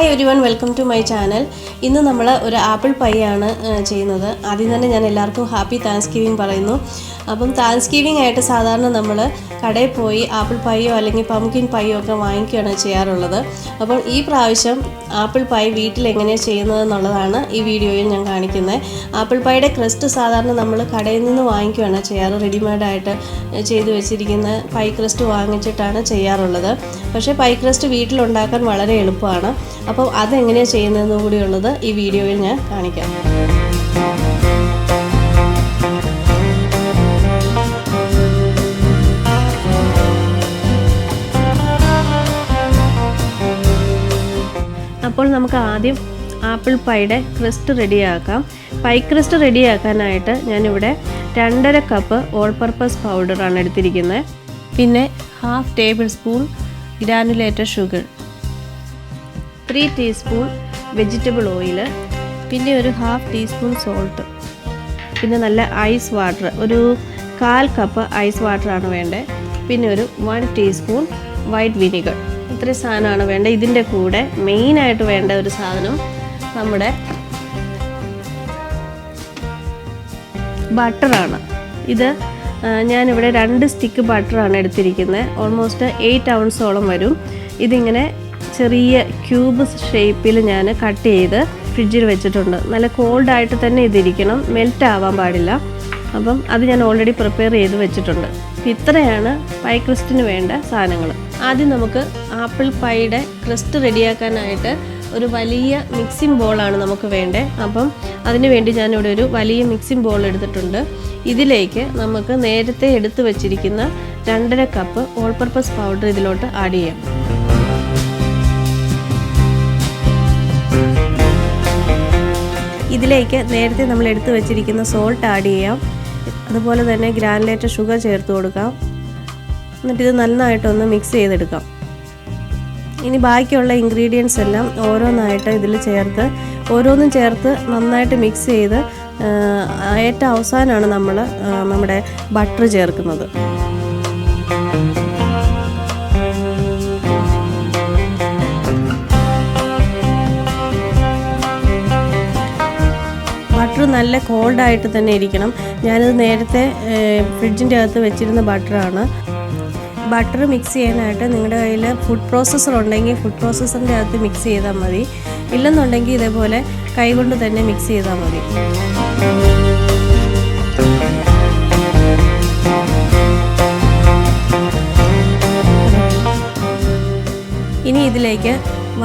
Hi everyone, welcome to my channel. ഇന്ന് നമ്മൾ ഒരു ആപ്പിൾ പൈ ആണ് ചെയ്യുന്നത്. ആദ്യം തന്നെ ഞാൻ എല്ലാവർക്കും ഹാപ്പി താങ്ക്സ്ഗിവിംഗ് പറയുന്നു. അപ്പം താങ്ക്സ്ഗിവിംഗ് ആയിട്ട് സാധാരണ നമ്മൾ കടയിൽ പോയി ആപ്പിൾ പൈയോ അല്ലെങ്കിൽ പംകിൻ പൈയോ ഒക്കെ വാങ്ങിക്കുകയാണ് ചെയ്യാറുള്ളത്. അപ്പോൾ ഈ പ്രാവശ്യം ആപ്പിൾ പൈ വീട്ടിൽ എങ്ങനെയാണ് ചെയ്യുന്നതെന്നുള്ളതാണ് ഈ വീഡിയോയിൽ ഞാൻ കാണിക്കുന്നത്. ആപ്പിൾ പൈയുടെ ക്രസ്റ്റ് സാധാരണ നമ്മൾ കടയിൽ നിന്ന് വാങ്ങിക്കുകയാണ് ചെയ്യാറ്. റെഡിമെയ്ഡായിട്ട് ചെയ്ത് വെച്ചിരിക്കുന്ന പൈ ക്രസ്റ്റ് വാങ്ങിച്ചിട്ടാണ് ചെയ്യാറുള്ളത്. പക്ഷേ പൈ ക്രസ്റ്റ് വീട്ടിലുണ്ടാക്കാൻ വളരെ എളുപ്പമാണ്. അപ്പോൾ അതെങ്ങനെയാണ് ചെയ്യുന്നതെന്ന് കൂടിയുള്ളത് ഈ വീഡിയോയിൽ ഞാൻ കാണിക്കാം. അപ്പോൾ നമുക്ക് ആദ്യം ആപ്പിൾ പൈയുടെ ക്രസ്റ്റ് റെഡിയാക്കാം. പൈ ക്രസ്റ്റ് റെഡിയാക്കാനായിട്ട് ഞാനിവിടെ 2.5 കപ്പ് ഓൾ പർപ്പസ് പൗഡറാണ് എടുത്തിരിക്കുന്നത്. പിന്നെ 1/2 table spoon granulated sugar, 3 teaspoon vegetable oil, പിന്നെ ഒരു 1/2 ടീസ്പൂൺ സോൾട്ട്, പിന്നെ നല്ല ഐസ് വാട്ടർ, ഒരു 1/4 കപ്പ് ഐസ് വാട്ടറാണ് വേണ്ടത്. പിന്നെ ഒരു 1 ടീസ്പൂൺ വൈറ്റ് വിനിഗർ. ഇത്രയും സാധനമാണ് വേണ്ടത്. ഇതിൻ്റെ കൂടെ മെയിനായിട്ട് വേണ്ട ഒരു സാധനം നമ്മുടെ ബട്ടറാണ്. ഇത് ഞാനിവിടെ 2 സ്റ്റിക്ക് ബട്ടറാണ് എടുത്തിരിക്കുന്നത്. ഓൾമോസ്റ്റ് 8 ഔൺസോളം വരും. ഇതിങ്ങനെ ചെറിയ ക്യൂബ് ഷേപ്പിൽ ഞാൻ കട്ട് ചെയ്ത് ഫ്രിഡ്ജിൽ വെച്ചിട്ടുണ്ട്. നല്ല കോൾഡായിട്ട് തന്നെ ഇതിരിക്കണം, മെൽറ്റ് ആവാൻ പാടില്ല. അപ്പം അത് ഞാൻ ഓൾറെഡി പ്രിപ്പയർ ചെയ്ത് വെച്ചിട്ടുണ്ട്. ഇത്രയാണ് പൈ ക്രസ്റ്റിന് വേണ്ട സാധനങ്ങൾ. ആദ്യം നമുക്ക് ആപ്പിൾ പൈയുടെ ക്രസ്റ്റ് റെഡിയാക്കാനായിട്ട് ഒരു വലിയ മിക്സിംഗ് ബോളാണ് നമുക്ക് വേണ്ടത്. അപ്പം അതിന് വേണ്ടി ഞാനിവിടെ ഒരു വലിയ മിക്സിംഗ് ബോൾ എടുത്തിട്ടുണ്ട്. ഇതിലേക്ക് നമുക്ക് നേരത്തെ എടുത്ത് വെച്ചിരിക്കുന്ന 2.5 കപ്പ് ഓൾ പർപ്പസ് പൗഡർ ഇതിലോട്ട് ആഡ് ചെയ്യാം. ഇതിലേക്ക് നേരത്തെ നമ്മൾ എടുത്ത് വെച്ചിരിക്കുന്ന സോൾട്ട് ആഡ് ചെയ്യാം. അതുപോലെ തന്നെ ഗ്രാനുലേറ്റഡ് ഷുഗർ ചേർത്ത് കൊടുക്കാം. എന്നിട്ടിത് നന്നായിട്ടൊന്ന് മിക്സ് ചെയ്തെടുക്കാം. ഇനി ബാക്കിയുള്ള ഇൻഗ്രീഡിയൻസ് എല്ലാം ഓരോന്നായിട്ട് ഇതിൽ ചേർത്ത് ഓരോന്നും ചേർത്ത് നന്നായിട്ട് മിക്സ് ചെയ്ത് ഏറ്റവും അവസാനമാണ് നമ്മൾ നമ്മുടെ ബട്ടർ ചേർക്കുന്നത്. ബട്ടർ നല്ല കോൾഡായിട്ട് തന്നെ ഇരിക്കണം. ഞാനിത് നേരത്തെ ഫ്രിഡ്ജിൻ്റെ അകത്ത് വെച്ചിരുന്ന ബട്ടറാണ്. ബട്ടർ മിക്സ് ചെയ്യാനായിട്ട് നിങ്ങളുടെ കയ്യിൽ ഫുഡ് പ്രോസസ്സർ ഉണ്ടെങ്കിൽ ഫുഡ് പ്രോസസ്സറിൻ്റെ അകത്ത് മിക്സ് ചെയ്താൽ മതി. ഇല്ലെന്നുണ്ടെങ്കിൽ ഇതേപോലെ കൈകൊണ്ട് തന്നെ മിക്സ് ചെയ്താൽ മതി. ഇനി ഇതിലേക്ക്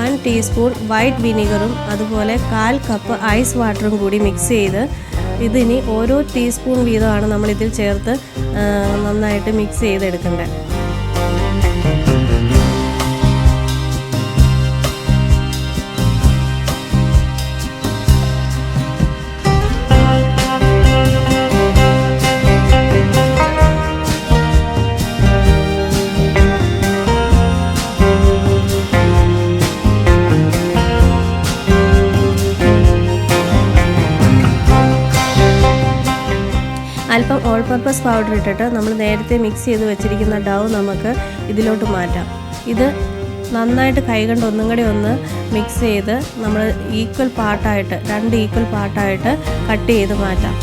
1 ടീസ്പൂൺ വൈറ്റ് വിനിഗറും അതുപോലെ 1/4 കപ്പ് ഐസ് വാട്ടറും കൂടി മിക്സ് ചെയ്ത് ഇതിനി ഓരോ ടീസ്പൂൺ വീതമാണ് നമ്മളിതിൽ ചേർത്ത് നന്നായിട്ട് മിക്സ് ചെയ്തെടുക്കേണ്ടത്. അല്പം ഓൾ പർപ്പസ് പൗഡർ ഇട്ടിട്ട് നമ്മൾ നേരത്തെ മിക്സ് ചെയ്ത് വെച്ചിരിക്കുന്ന ഡൗ നമുക്ക് ഇതിലോട്ട് മാറ്റാം. ഇത് നന്നായിട്ട് കൈകൊണ്ട് ഒന്നും കൂടി ഒന്ന് മിക്സ് ചെയ്ത് നമ്മൾ ഈക്വൽ പാർട്ടായിട്ട് 2 ഈക്വൽ പാർട്ടായിട്ട് കട്ട് ചെയ്ത് മാറ്റാം.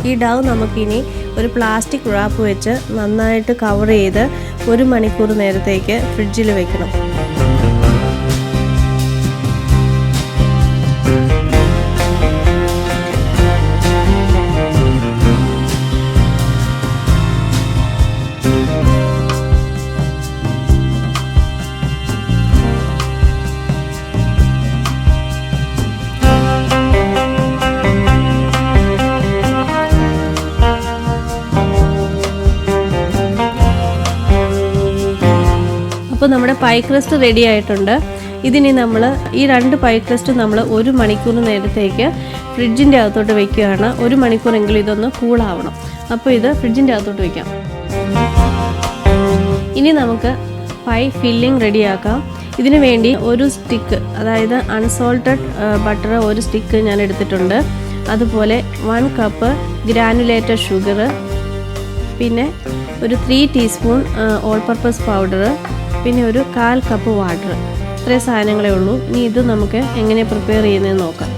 ഈ ഡൗ നമുക്കിനി ഒരു പ്ലാസ്റ്റിക് റാപ്പ് വെച്ച് നന്നായിട്ട് കവർ ചെയ്ത് 1 മണിക്കൂർ നേരത്തേക്ക് ഫ്രിഡ്ജിൽ വെക്കണം. അപ്പോൾ നമ്മുടെ പൈ ക്രസ്റ്റ് റെഡി ആയിട്ടുണ്ട്. ഇതിനി നമ്മൾ ഈ 2 പൈ ക്രസ്റ്റ് നമ്മൾ 1 മണിക്കൂർ നേരത്തേക്ക് ഫ്രിഡ്ജിൻ്റെ അകത്തോട്ട് വെക്കുകയാണ്. 1 മണിക്കൂറെങ്കിലും ഇതൊന്ന് കൂളാവണം. അപ്പോൾ ഇത് ഫ്രിഡ്ജിൻ്റെ അകത്തോട്ട് വെക്കാം. ഇനി നമുക്ക് പൈ ഫില്ലിംഗ് റെഡിയാക്കാം. ഇതിനു വേണ്ടി ഒരു സ്റ്റിക്ക്, അതായത് അൺസോൾട്ടഡ് ബട്ടർ ഒരു സ്റ്റിക്ക് ഞാൻ എടുത്തിട്ടുണ്ട്. അതുപോലെ 1 കപ്പ് ഗ്രാനുലേറ്റഡ് ഷുഗർ, പിന്നെ ഒരു 3 ടീസ്പൂൺ ഓൾ പർപ്പസ് പൗഡർ, പിന്നെ ഒരു 1/4 കപ്പ് വാട്ടർ. ഇത്രയും സാധനങ്ങളേ ഉള്ളൂ. ഇനി ഇത് നമുക്ക് എങ്ങനെ പ്രിപ്പയർ ചെയ്യുന്നതെന്ന് നോക്കാം.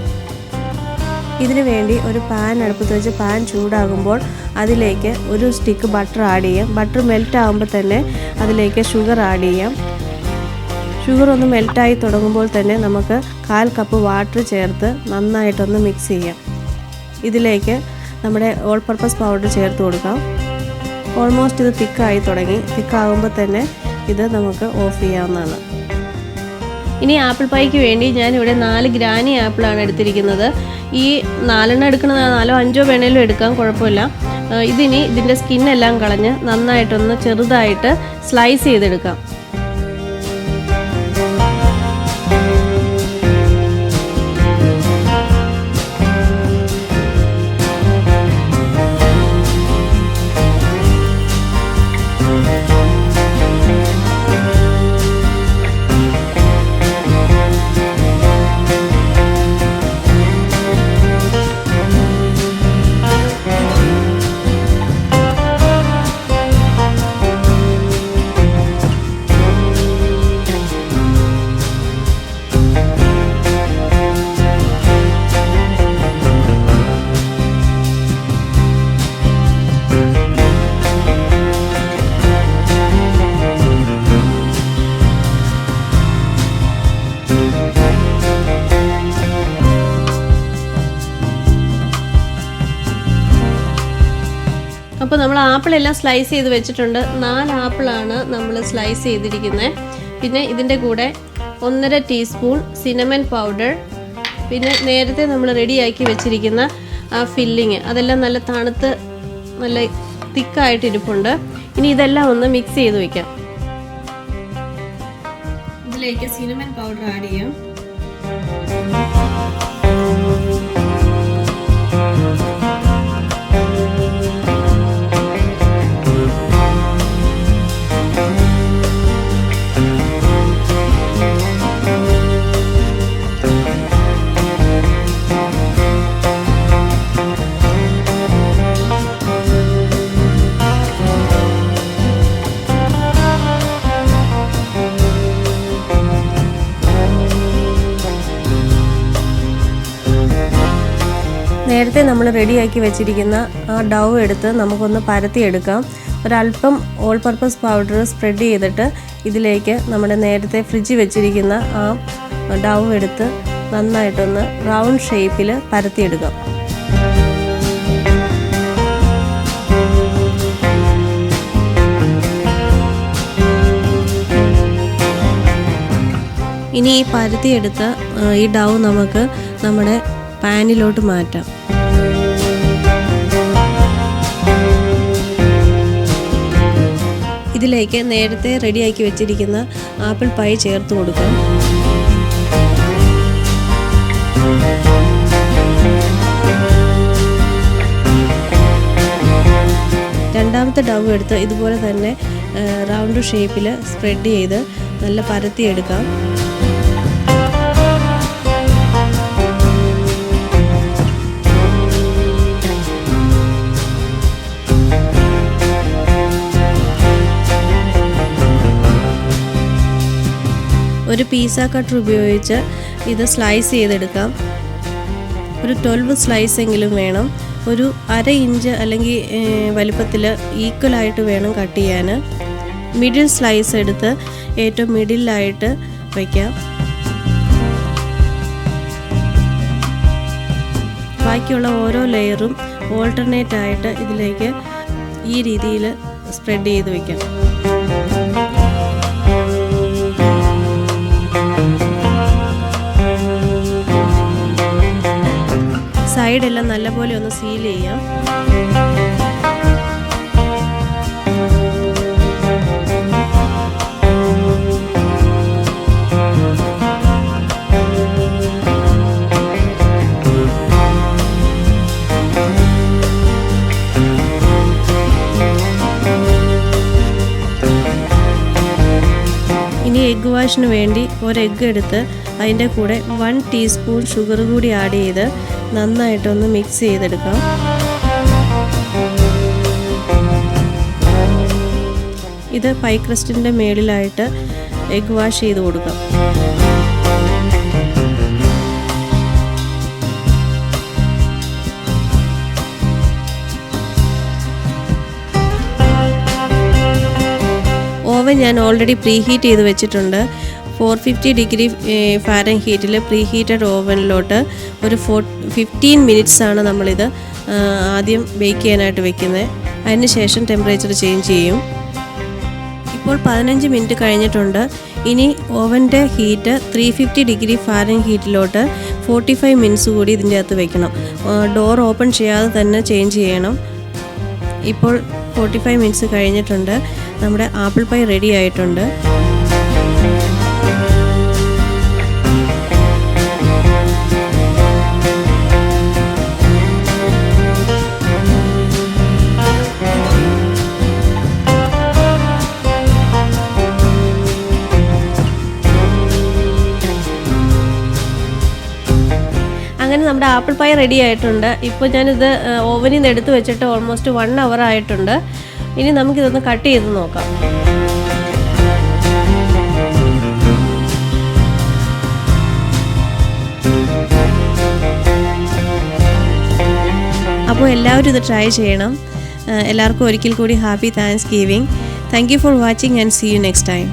ഇതിനു വേണ്ടി ഒരു പാൻ അടുപ്പത്ത് വെച്ച് പാൻ ചൂടാകുമ്പോൾ അതിലേക്ക് ഒരു സ്റ്റിക്ക് ബട്ടർ ആഡ് ചെയ്യാം. ബട്ടർ മെൽറ്റ് ആകുമ്പോൾ തന്നെ അതിലേക്ക് ഷുഗർ ആഡ് ചെയ്യാം. ഷുഗർ ഒന്ന് മെൽറ്റായി തുടങ്ങുമ്പോൾ തന്നെ നമുക്ക് 1/4 കപ്പ് വാട്ടർ ചേർത്ത് നന്നായിട്ടൊന്ന് മിക്സ് ചെയ്യാം. ഇതിലേക്ക് നമ്മുടെ ഓൾ പർപ്പസ് പൗഡർ ചേർത്ത് കൊടുക്കാം. ഓൾമോസ്റ്റ് ഇത് തിക്കായി തുടങ്ങി. തിക്കാകുമ്പോൾ തന്നെ ഇത് നമുക്ക് ഓഫ് ചെയ്യാവുന്നതാണ്. ഇനി ആപ്പിൾ പൈക്ക് വേണ്ടി ഞാനിവിടെ 4 ഗ്രാനി ആപ്പിളാണ് എടുത്തിരിക്കുന്നത്. ഈ 4 എടുക്കുന്നത് 4 5 വേണേലും എടുക്കാം, കുഴപ്പമില്ല. ഇതിനി ഇതിൻ്റെ സ്കിന്നെല്ലാം കളഞ്ഞ് നന്നായിട്ടൊന്ന് ചെറുതായിട്ട് സ്ലൈസ് ചെയ്തെടുക്കാം. അപ്പോൾ നമ്മൾ ആപ്പിളെല്ലാം സ്ലൈസ് ചെയ്ത് വെച്ചിട്ടുണ്ട്. 4 ആപ്പിളാണ് നമ്മൾ സ്ലൈസ് ചെയ്തിരിക്കുന്നത്. പിന്നെ ഇതിൻ്റെ കൂടെ 1.5 ടീസ്പൂൺ സിനമൺ പൗഡർ, പിന്നെ നേരത്തെ നമ്മൾ റെഡിയാക്കി വെച്ചിരിക്കുന്ന ആ ഫില്ലിങ്, അതെല്ലാം നല്ല തണുത്ത് നല്ല തിക്കായിട്ട് ഇരിപ്പുണ്ട്. ഇനി ഇതെല്ലാം ഒന്ന് മിക്സ് ചെയ്ത് വയ്ക്കാം. ഇതിലേക്ക് സിനമൺ പൗഡർ ആഡ് ചെയ്യാം. നേരത്തെ നമ്മൾ റെഡിയാക്കി വെച്ചിരിക്കുന്ന ആ ഡൗ എടുത്ത് നമുക്കൊന്ന് പരത്തിയെടുക്കാം. ഒരല്പം ഓൾ പർപ്പസ് പൗഡർ സ്പ്രെഡ് ചെയ്തിട്ട് ഇതിലേക്ക് നമ്മുടെ നേരത്തെ ഫ്രിഡ്ജിൽ വെച്ചിരിക്കുന്ന ആ ഡൗ എടുത്ത് നന്നായിട്ടൊന്ന് റൗണ്ട് ഷേപ്പിൽ പരത്തിയെടുക്കാം. ഇനി ഈ പരത്തിയെടുത്ത ഈ ഡൗ നമുക്ക് നമ്മുടെ പാനിലോട്ട് മാറ്റാം. ഇതിലേക്ക് നേരത്തെ റെഡിയാക്കി വെച്ചിരിക്കുന്ന ആപ്പിൾ പൈ ചേർത്ത് കൊടുക്കാം. രണ്ടാമത്തെ ഡൗ എടുത്ത് ഇതുപോലെ തന്നെ റൗണ്ട് ഷേപ്പിൽ സ്പ്രെഡ് ചെയ്ത് നല്ല പരത്തിയെടുക്കാം. ഒരു പിസ്സ കട്ടർ ഉപയോഗിച്ച് ഇത് സ്ലൈസ് ചെയ്തെടുക്കാം. ഒരു 12 സ്ലൈസ് എങ്കിലും വേണം. ഒരു 1/2 ഇഞ്ച് അല്ലെങ്കിൽ വലിപ്പത്തിൽ ഈക്വലായിട്ട് വേണം കട്ട് ചെയ്യാൻ. മിഡിൽ സ്ലൈസ് എടുത്ത് ഏറ്റവും മിഡിലായിട്ട് വയ്ക്കാം. ബാക്കിയുള്ള ഓരോ ലെയറും ഓൾട്ടർനേറ്റ് ആയിട്ട് ഇതിലേക്ക് ഈ രീതിയിൽ സ്പ്രെഡ് ചെയ്ത് വയ്ക്കാം. സൈഡെല്ലാം നല്ലപോലെ ഒന്ന് സീൽ ചെയ്യാം. എഗ്ഗ് വാഷിന് വേണ്ടി ഒരു എഗ്ഗ് എടുത്ത് അതിൻ്റെ കൂടെ 1 ടീസ്പൂൺ ഷുഗർ കൂടി ആഡ് ചെയ്ത് നന്നായിട്ടൊന്ന് മിക്സ് ചെയ്തെടുക്കാം. ഇത് പൈ ക്രസ്റ്റിൻ്റെ മേളിലായിട്ട് എഗ്ഗ് വാഷ് ചെയ്ത് കൊടുക്കാം. ഓവൻ ഞാൻ ഓൾറെഡി പ്രീ ഹീറ്റ് ചെയ്ത് വെച്ചിട്ടുണ്ട്. 450 ഡിഗ്രി ഫാരൻഹീറ്റിൽ പ്രീ ഹീറ്റഡ് ഓവനിലോട്ട് ഒരു 15 മിനിറ്റ്സാണ് നമ്മളിത് ആദ്യം ബേക്ക് ചെയ്യാനായിട്ട് വെക്കുന്നത്. അതിന് ശേഷം ടെമ്പറേച്ചർ ചേഞ്ച് ചെയ്യും. ഇപ്പോൾ 15 മിനിറ്റ് കഴിഞ്ഞിട്ടുണ്ട്. ഇനി ഓവൻ്റെ ഹീറ്റ് 350 ഡിഗ്രി ഫാരൻഹീറ്റിലോട്ട് 45 മിനിറ്റ്സ് കൂടി ഇതിൻ്റെ അകത്ത് വെക്കണം. ഡോർ ഓപ്പൺ ചെയ്യാതെ തന്നെ ചേഞ്ച് ചെയ്യണം. ഇപ്പോൾ 45 മിനിറ്റ്സ് കഴിഞ്ഞിട്ടുണ്ട്. നമ്മുടെ ആപ്പിൾ പൈ റെഡി ആയിട്ടുണ്ട്. അങ്ങനെ നമ്മുടെ ആപ്പിൾ പൈ റെഡി ആയിട്ടുണ്ട്. ഇപ്പോൾ ഞാനിത് ഓവനിൽ നിന്ന് എടുത്ത് വെച്ചിട്ട് ഓൾമോസ്റ്റ് 1 അവർ ആയിട്ടുണ്ട്. ഇനി നമുക്കിതൊന്ന് കട്ട് ചെയ്ത് നോക്കാം. അപ്പോൾ എല്ലാവരും ഇത് ട്രൈ ചെയ്യണം. എല്ലാവർക്കും ഒരിക്കൽ കൂടി happy thanksgiving. Thank you for watching and see you next time.